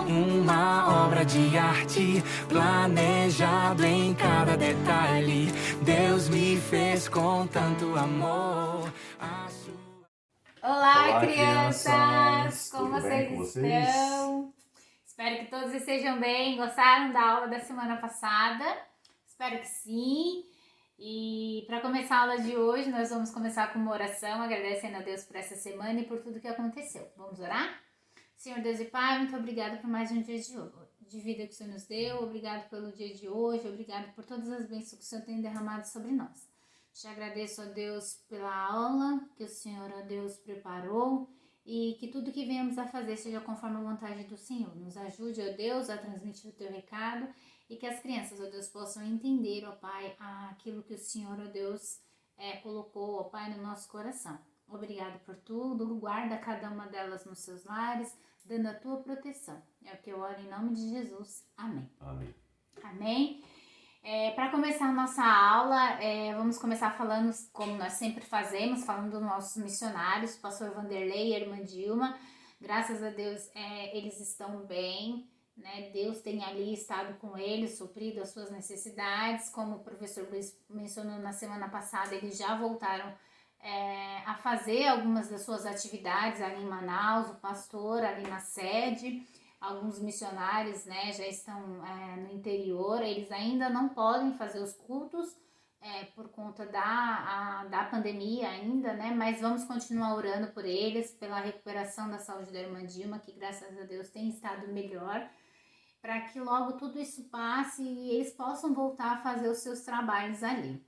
uma obra de arte, planejado em cada detalhe. Deus me fez com tanto amor. Olá, crianças! Como Tudo bem com vocês vocês? estão? Espero que todos estejam bem. Gostaram da aula da semana passada? Espero que sim. E para começar a aula de hoje, nós vamos começar com uma oração, agradecendo a Deus por essa semana e por tudo que aconteceu. Vamos orar? Senhor Deus e Pai, muito obrigada por mais um dia de vida que o Senhor nos deu. Obrigado pelo dia de hoje. Obrigado por todas as bênçãos que o Senhor tem derramado sobre nós. Te agradeço, ó Deus, pela aula que o Senhor, ó Deus, preparou e que tudo que venhamos a fazer seja conforme a vontade do Senhor. Nos ajude, ó Deus, a transmitir o teu recado e que as crianças, ó Deus, possam entender, ó Pai, aquilo que o Senhor, ó Deus, colocou, ó Pai, no nosso coração. Obrigado por tudo, guarda cada uma delas nos seus lares, dando a tua proteção. É o que eu oro em nome de Jesus. Amém. Amém. Amém. Para começar a nossa aula, vamos começar falando, como nós sempre fazemos, falando dos nossos missionários, o pastor Vanderlei e a irmã Dilma. Graças a Deus, eles estão bem, né? Deus tem ali estado com eles, suprido as suas necessidades. Como o professor Luiz mencionou na semana passada, eles já voltaram a fazer algumas das suas atividades ali em Manaus, o pastor ali na sede. Alguns missionários, né, já estão no interior, eles ainda não podem fazer os cultos por conta da pandemia ainda, né, mas vamos continuar orando por eles, pela recuperação da saúde da irmã Dilma, que graças a Deus tem estado melhor, para que logo tudo isso passe e eles possam voltar a fazer os seus trabalhos ali.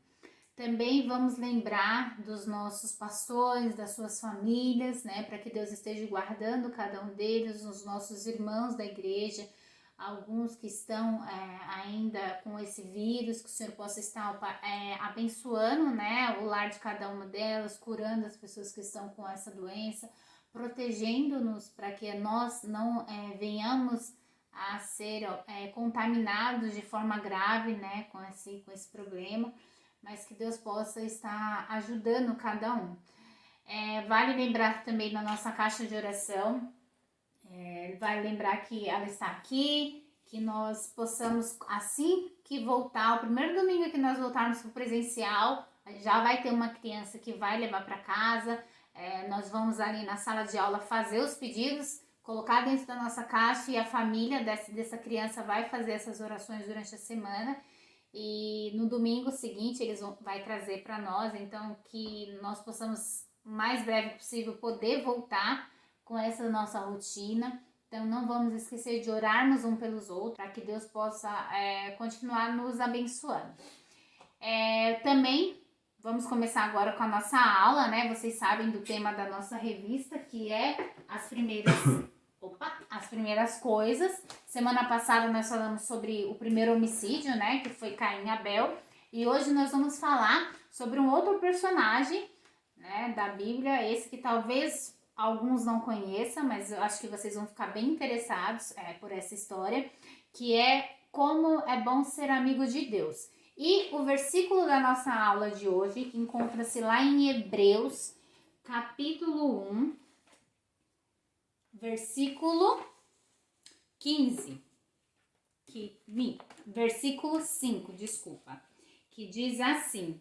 Também vamos lembrar dos nossos pastores, das suas famílias, né? Para que Deus esteja guardando cada um deles, os nossos irmãos da igreja, alguns que estão ainda com esse vírus, que o Senhor possa estar abençoando, né? O lar de cada uma delas, curando as pessoas que estão com essa doença, protegendo-nos para que nós não venhamos a ser contaminados de forma grave, né? Com esse problema, mas que Deus possa estar ajudando cada um. Vale lembrar também na nossa caixa de oração, vale lembrar que ela está aqui, que nós possamos, assim que voltar, o primeiro domingo que nós voltarmos para o presencial, já vai ter uma criança que vai levar para casa, nós vamos ali na sala de aula fazer os pedidos, colocar dentro da nossa caixa e a família dessa criança vai fazer essas orações durante a semana. E no domingo seguinte eles vai trazer para nós, então que nós possamos o mais breve possível poder voltar com essa nossa rotina. Então não vamos esquecer de orarmos um pelos outros, para que Deus possa continuar nos abençoando. Também vamos começar agora com a nossa aula, né? Vocês sabem do tema da nossa revista, que é as primeiras coisas. Semana passada nós falamos sobre o primeiro homicídio, né, que foi Caim e Abel, e hoje nós vamos falar sobre um outro personagem, né, da Bíblia, esse que talvez alguns não conheçam, mas eu acho que vocês vão ficar bem interessados por essa história, que é como é bom ser amigo de Deus. E o versículo da nossa aula de hoje encontra-se lá em Hebreus, capítulo 1, versículo 15, versículo 5, que diz assim: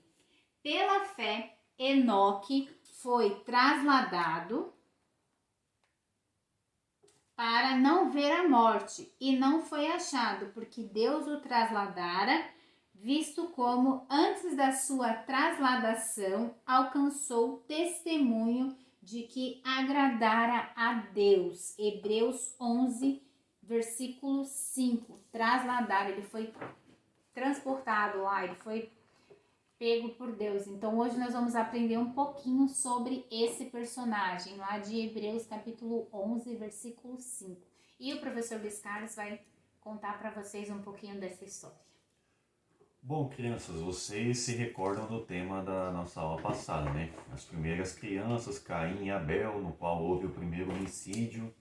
pela fé, Enoque foi trasladado para não ver a morte e não foi achado, porque Deus o trasladara, visto como antes da sua trasladação alcançou testemunho de que agradara a Deus. Hebreus 11, versículo 5, trasladar, ele foi transportado lá, ele foi pego por Deus. Então hoje nós vamos aprender um pouquinho sobre esse personagem lá de Hebreus capítulo 11, versículo 5. E o professor Luiz Carlos vai contar para vocês um pouquinho dessa história. Bom, crianças, vocês se recordam do tema da nossa aula passada, né? As primeiras crianças, Caim e Abel, no qual houve o primeiro homicídio.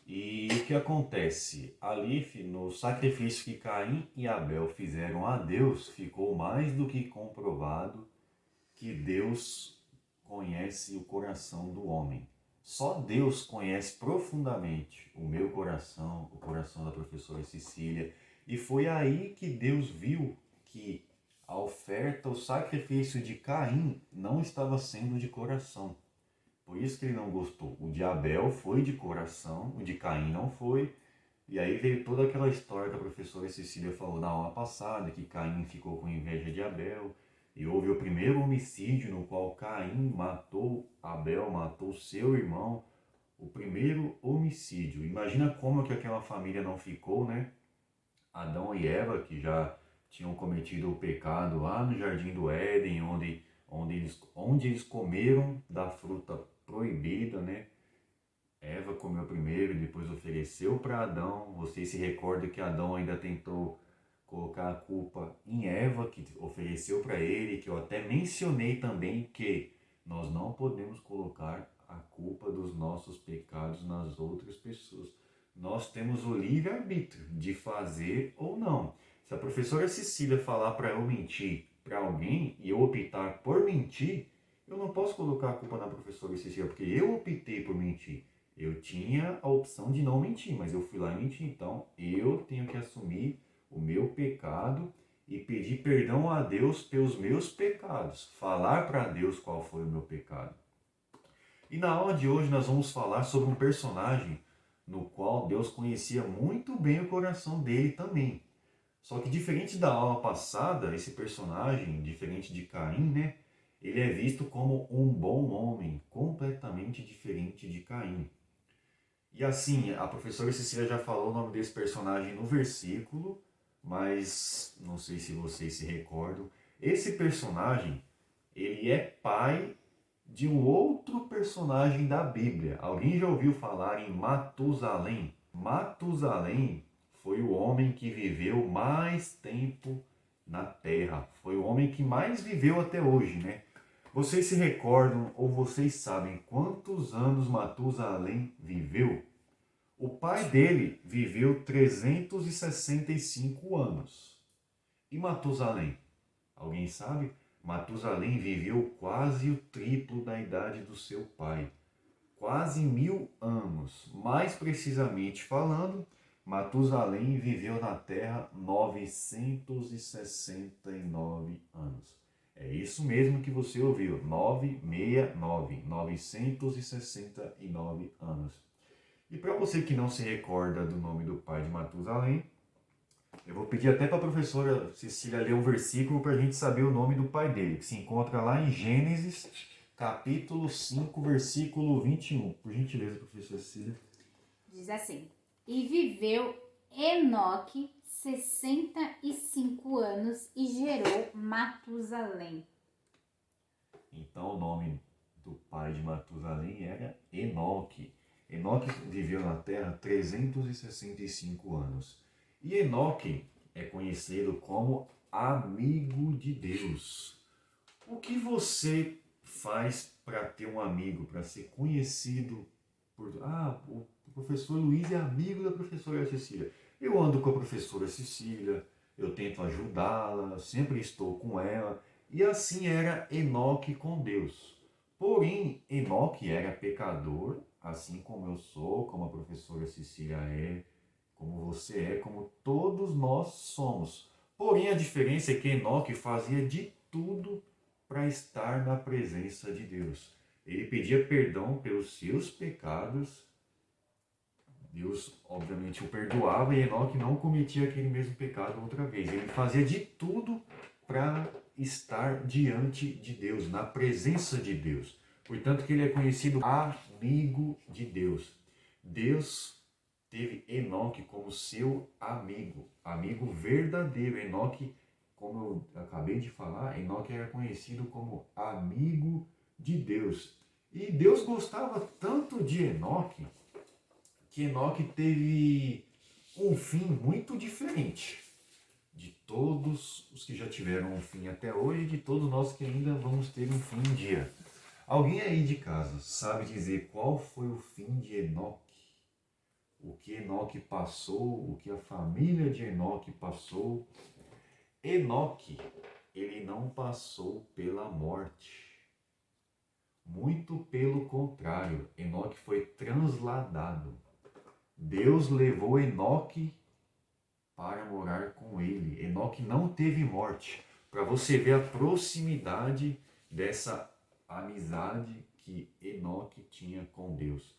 E o que acontece? Ali, no sacrifício que Caim e Abel fizeram a Deus, ficou mais do que comprovado que Deus conhece o coração do homem. Só Deus conhece profundamente o meu coração, o coração da professora Cecília. E foi aí que Deus viu que a oferta, o sacrifício de Caim não estava sendo de coração. Por isso que ele não gostou. O de Abel foi de coração, o de Caim não foi. E aí veio toda aquela história que a professora Cecília falou na aula passada, que Caim ficou com inveja de Abel. E houve o primeiro homicídio no qual Caim matou Abel, matou seu irmão. O primeiro homicídio. Imagina como que aquela família não ficou, né? Adão e Eva, que já tinham cometido o pecado lá no Jardim do Éden, onde eles comeram da fruta proibida, né? Eva comeu primeiro e depois ofereceu para Adão. Vocês se recordam que Adão ainda tentou colocar a culpa em Eva, que ofereceu para ele, que eu até mencionei também que nós não podemos colocar a culpa dos nossos pecados nas outras pessoas. Nós temos o livre-arbítrio de fazer ou não. Se a professora Cecília falar para eu mentir para alguém e eu optar por mentir, eu não posso colocar a culpa na professora Cecília, porque eu optei por mentir. Eu tinha a opção de não mentir, mas eu fui lá e menti. Então, eu tenho que assumir o meu pecado e pedir perdão a Deus pelos meus pecados. Falar para Deus qual foi o meu pecado. E na aula de hoje nós vamos falar sobre um personagem no qual Deus conhecia muito bem o coração dele também. Só que diferente da aula passada, esse personagem, diferente de Caim, né? Ele é visto como um bom homem, completamente diferente de Caim. E assim, a professora Cecília já falou o nome desse personagem no versículo, mas não sei se vocês se recordam. Esse personagem, ele é pai de um outro personagem da Bíblia. Alguém já ouviu falar em Matusalém? Matusalém foi o homem que viveu mais tempo na Terra. Foi o homem que mais viveu até hoje, né? Vocês se recordam ou vocês sabem quantos anos Matusalém viveu? O pai dele viveu 365 anos. E Matusalém? Alguém sabe? Matusalém viveu quase o triplo da idade do seu pai. Quase 1000 anos. Mais precisamente falando, Matusalém viveu na Terra 969 anos. É isso mesmo que você ouviu, 969, 969 anos. E para você que não se recorda do nome do pai de Matusalém, eu vou pedir até para a professora Cecília ler um versículo para a gente saber o nome do pai dele, que se encontra lá em Gênesis, capítulo 5, versículo 21. Por gentileza, professora Cecília. Diz assim: E viveu Enoque 65 anos e gerou Matusalém. Então o nome do pai de Matusalém era Enoque. Enoque viveu na Terra 365 anos. E Enoque é conhecido como amigo de Deus. O que você faz para ter um amigo, para ser conhecido por... o professor Luiz é amigo da professora Cecília. Eu ando com a professora Cecília, eu tento ajudá-la, sempre estou com ela. E assim era Enoque com Deus. Porém, Enoque era pecador, assim como eu sou, como a professora Cecília é, como você é, como todos nós somos. Porém, a diferença é que Enoque fazia de tudo para estar na presença de Deus. Ele pedia perdão pelos seus pecados. Deus, obviamente, o perdoava e Enoque não cometia aquele mesmo pecado outra vez. Ele fazia de tudo para estar diante de Deus, na presença de Deus. Portanto, que ele é conhecido amigo de Deus. Deus teve Enoque como seu amigo, amigo verdadeiro. Enoque, como eu acabei de falar, Enoque era conhecido como amigo de Deus. E Deus gostava tanto de Enoque, que Enoque teve um fim muito diferente de todos os que já tiveram um fim até hoje e de todos nós que ainda vamos ter um fim um dia. Alguém aí de casa sabe dizer qual foi o fim de Enoque? O que Enoque passou, o que a família de Enoque passou? Enoque, ele não passou pela morte. Muito pelo contrário, Enoque foi transladado. Deus levou Enoque para morar com ele. Enoque não teve morte. Para você ver a proximidade dessa amizade que Enoque tinha com Deus.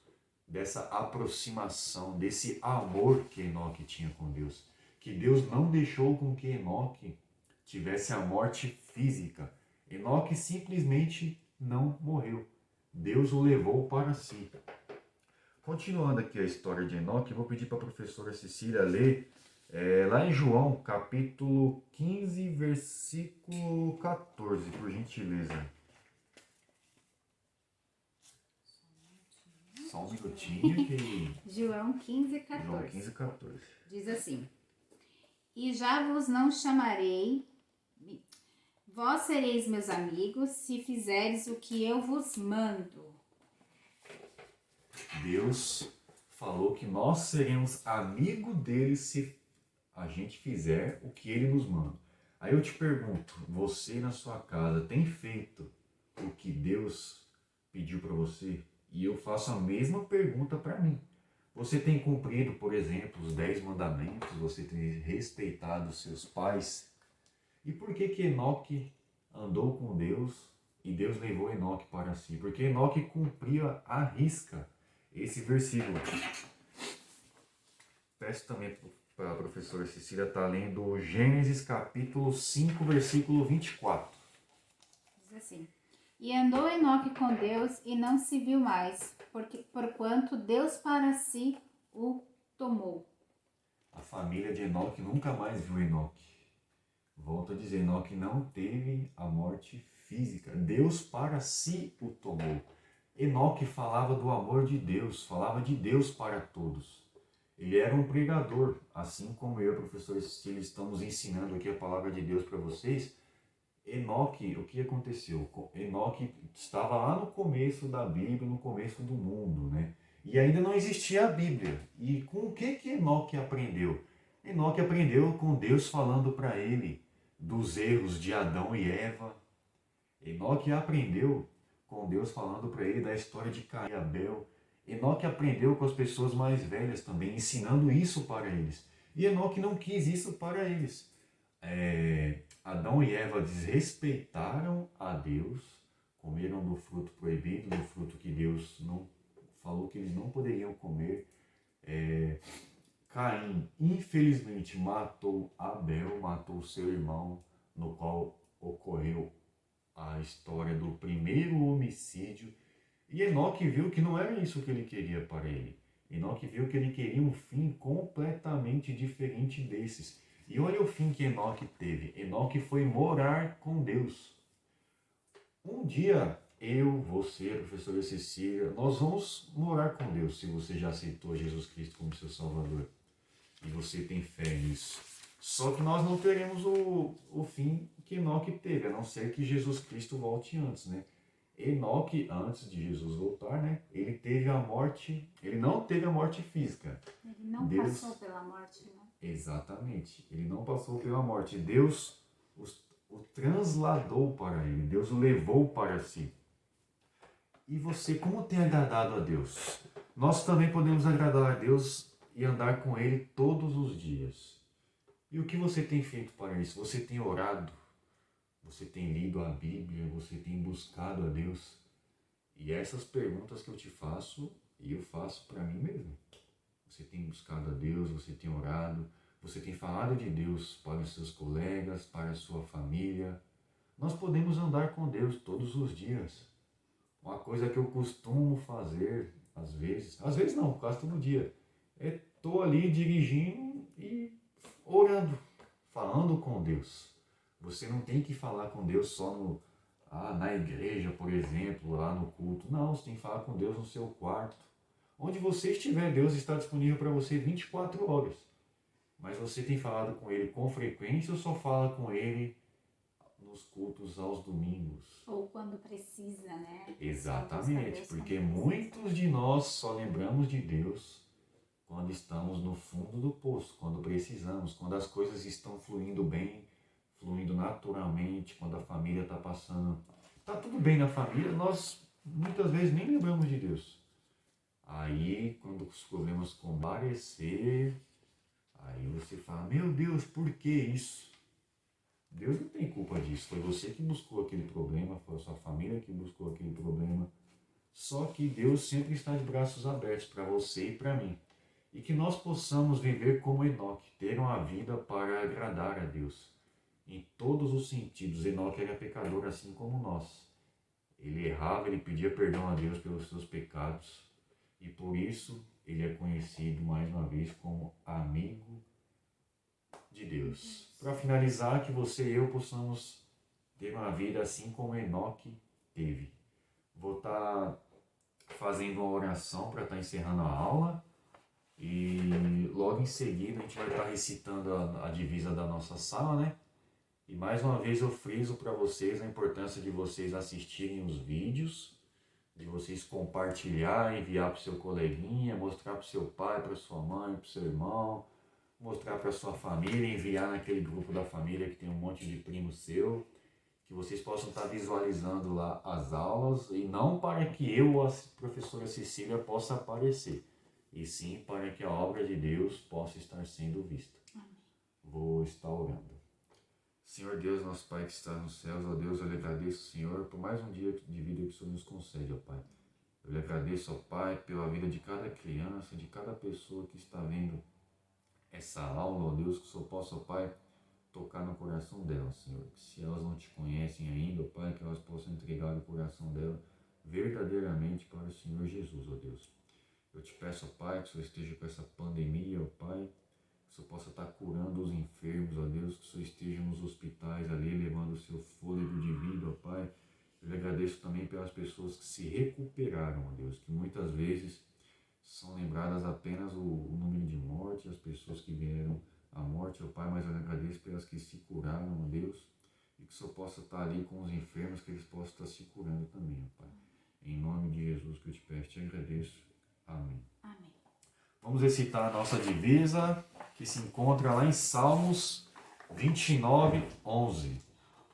Dessa aproximação, desse amor que Enoque tinha com Deus. Que Deus não deixou com que Enoque tivesse a morte física. Enoque simplesmente não morreu. Deus o levou para si. Continuando aqui a história de Enoque, eu vou pedir para a professora Cecília ler lá em João, capítulo 15, versículo 14, por gentileza. Só um minutinho que... João 15, 14. João 15, 14. Diz assim: E já vos não chamarei, vós sereis meus amigos, se fizeres o que eu vos mando. Deus falou que nós seremos amigos dele se a gente fizer o que ele nos manda. Aí eu te pergunto, você na sua casa tem feito o que Deus pediu para você? E eu faço a mesma pergunta para mim. Você tem cumprido, por exemplo, os 10 mandamentos? Você tem respeitado seus pais? E por que Enoque andou com Deus e Deus levou Enoque para si? Porque Enoque cumpria à risca esse versículo. Peço também para a professora Cecília estar lendo Gênesis capítulo 5, versículo 24. Diz assim: E andou Enoque com Deus e não se viu mais, porquanto Deus para si o tomou. A família de Enoque nunca mais viu Enoque. Volto a dizer, Enoque não teve a morte física. Deus para si o tomou. Enoque falava do amor de Deus, falava de Deus para todos. Ele era um pregador, assim como eu, professor Cecília, estamos ensinando aqui a palavra de Deus para vocês. Enoque, o que aconteceu? Enoque estava lá no começo da Bíblia, no começo do mundo, né? E ainda não existia a Bíblia. E com o que Enoque aprendeu? Enoque aprendeu com Deus falando para ele dos erros de Adão e Eva. Enoque aprendeu com Deus falando para ele da história de Caim e Abel. Enoque aprendeu com as pessoas mais velhas também, ensinando isso para eles. E Enoque não quis isso para eles. Adão e Eva desrespeitaram a Deus, comeram do fruto proibido, do fruto que Deus não falou que eles não poderiam comer. Caim, infelizmente, matou Abel, matou seu irmão, no qual ocorreu a história do primeiro homicídio. E Enoque viu que não era isso que ele queria para ele. Enoque viu que ele queria um fim completamente diferente desses. E olha o fim que Enoque teve. Enoque foi morar com Deus. Um dia, eu, você, a professora Cecília, nós vamos morar com Deus, se você já aceitou Jesus Cristo como seu Salvador. E você tem fé nisso. Só que nós não teremos o fim que Enoque teve, a não ser que Jesus Cristo volte antes, né? Enoque, antes de Jesus voltar, né? Ele teve a morte, ele não teve a morte física. Ele não passou pela morte, né? Exatamente, ele não passou pela morte. Deus o transladou para ele, Deus o levou para si. E você, como tem agradado a Deus? Nós também podemos agradar a Deus e andar com Ele todos os dias. E o que você tem feito para isso? Você tem orado? Você tem lido a Bíblia? Você tem buscado a Deus? E essas perguntas que eu te faço, eu faço para mim mesmo. Você tem buscado a Deus? Você tem orado? Você tem falado de Deus para os seus colegas, para a sua família? Nós podemos andar com Deus todos os dias. Uma coisa que eu costumo fazer, às vezes não, quase todo dia, estou ali dirigindo e orando, falando com Deus. Você não tem que falar com Deus só na igreja, por exemplo, lá no culto. Não, você tem que falar com Deus no seu quarto. Onde você estiver, Deus está disponível para você 24 horas. Mas você tem falado com Ele com frequência ou só fala com Ele nos cultos aos domingos? Ou quando precisa, né? Exatamente, porque muitos de nós só lembramos de Deus quando estamos no fundo do poço, quando precisamos, quando as coisas estão fluindo bem, fluindo naturalmente, quando a família está passando. Está tudo bem na família, nós muitas vezes nem lembramos de Deus. Aí, quando os problemas comparecer, aí você fala, meu Deus, por que isso? Deus não tem culpa disso, foi você que buscou aquele problema, foi a sua família que buscou aquele problema. Só que Deus sempre está de braços abertos para você e para mim. E que nós possamos viver como Enoque, ter uma vida para agradar a Deus. Em todos os sentidos. Enoque era pecador assim como nós. Ele errava, ele pedia perdão a Deus pelos seus pecados. E por isso ele é conhecido mais uma vez como amigo de Deus. Para finalizar, que você e eu possamos ter uma vida assim como Enoque teve. Vou estar fazendo uma oração para estar encerrando a aula. E logo em seguida a gente vai estar recitando a divisa da nossa sala, né? E mais uma vez eu friso para vocês a importância de vocês assistirem os vídeos, de vocês compartilhar, enviar para o seu coleguinha, mostrar para o seu pai, para sua mãe, para o seu irmão, mostrar para a sua família, enviar naquele grupo da família que tem um monte de primo seu, que vocês possam estar visualizando lá as aulas, e não para que eu ou a professora Cecília possa aparecer, e sim para que a obra de Deus possa estar sendo vista. Amém. Vou estar orando. Senhor Deus, nosso Pai que está nos céus, ó Deus, eu lhe agradeço, Senhor, por mais um dia de vida que o Senhor nos concede, ó Pai. Eu lhe agradeço, ó Pai, pela vida de cada criança, de cada pessoa que está vendo essa aula, ó Deus, que o Senhor possa, ó Pai, tocar no coração delas, Senhor. Que se elas não te conhecem ainda, ó Pai, que elas possam entregar o coração dela verdadeiramente para o Senhor Jesus, ó Deus. Eu te peço, ó Pai, que o Senhor esteja com essa pandemia, ó Pai, que o Senhor possa estar curando os enfermos, ó Deus, que o Senhor esteja nos hospitais ali, levando o seu fôlego de vida, ó Pai. Eu lhe agradeço também pelas pessoas que se recuperaram, ó Deus, que muitas vezes são lembradas apenas o número de morte, as pessoas que vieram à morte, ó Pai, mas eu lhe agradeço pelas que se curaram, ó Deus, e que o Senhor possa estar ali com os enfermos, que eles possam estar se curando também, ó Pai. Em nome de Jesus que eu te peço, te agradeço. Amém. Amém. Vamos recitar a nossa divisa, que se encontra lá em Salmos 29, 11.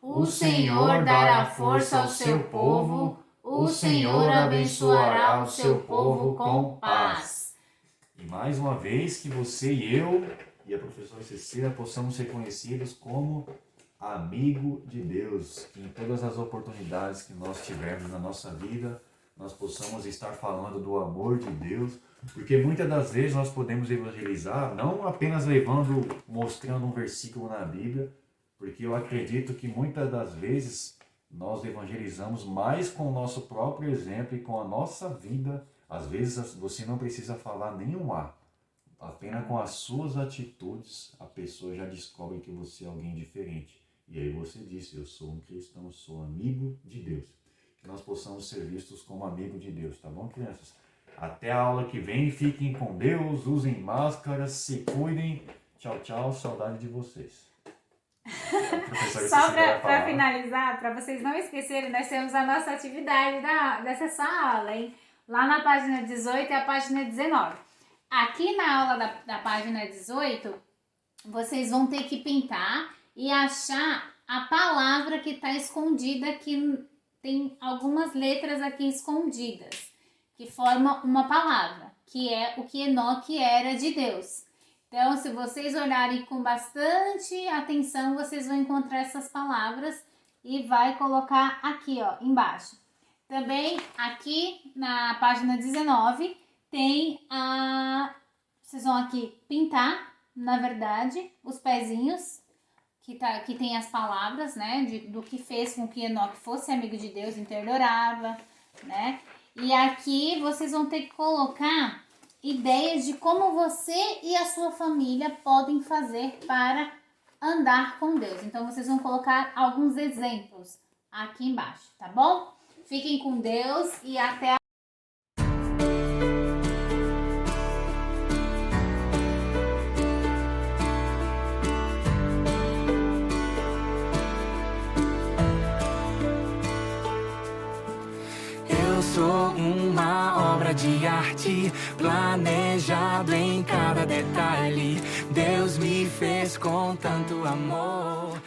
O Senhor dará força ao seu povo, o Senhor abençoará o seu povo com paz. E mais uma vez que você e eu e a professora Cecília possamos ser conhecidos como amigo de Deus. Que em todas as oportunidades que nós tivermos na nossa vida, nós possamos estar falando do amor de Deus, porque muitas das vezes nós podemos evangelizar não apenas mostrando um versículo na Bíblia, porque eu acredito que muitas das vezes nós evangelizamos mais com o nosso próprio exemplo e com a nossa vida. Às vezes você não precisa falar nenhum A, apenas com as suas atitudes a pessoa já descobre que você é alguém diferente. E aí você diz, eu sou um cristão, eu sou amigo de Deus. Que nós possamos ser vistos como amigo de Deus, tá bom, crianças? Até a aula que vem, fiquem com Deus, usem máscaras, se cuidem. Tchau, tchau, saudade de vocês. Só para finalizar, para vocês não esquecerem, nós temos a nossa atividade dessa aula, hein? Lá na página 18 e a página 19. Aqui na aula da página 18, vocês vão ter que pintar e achar a palavra que está escondida, que tem algumas letras aqui escondidas, que formam uma palavra, que é o que Enoque era de Deus. Então, se vocês olharem com bastante atenção, vocês vão encontrar essas palavras e vai colocar aqui, ó, embaixo. Também aqui na página 19 tem vocês vão aqui pintar, na verdade, os pezinhos que tem as palavras, né, do que fez com que Enoque fosse amigo de Deus, então ele orava, né? E aqui vocês vão ter que colocar ideias de como você e a sua família podem fazer para andar com Deus. Então, vocês vão colocar alguns exemplos aqui embaixo, tá bom? Fiquem com Deus e até a Sou uma obra de arte, planejado em cada detalhe. Deus me fez com tanto amor.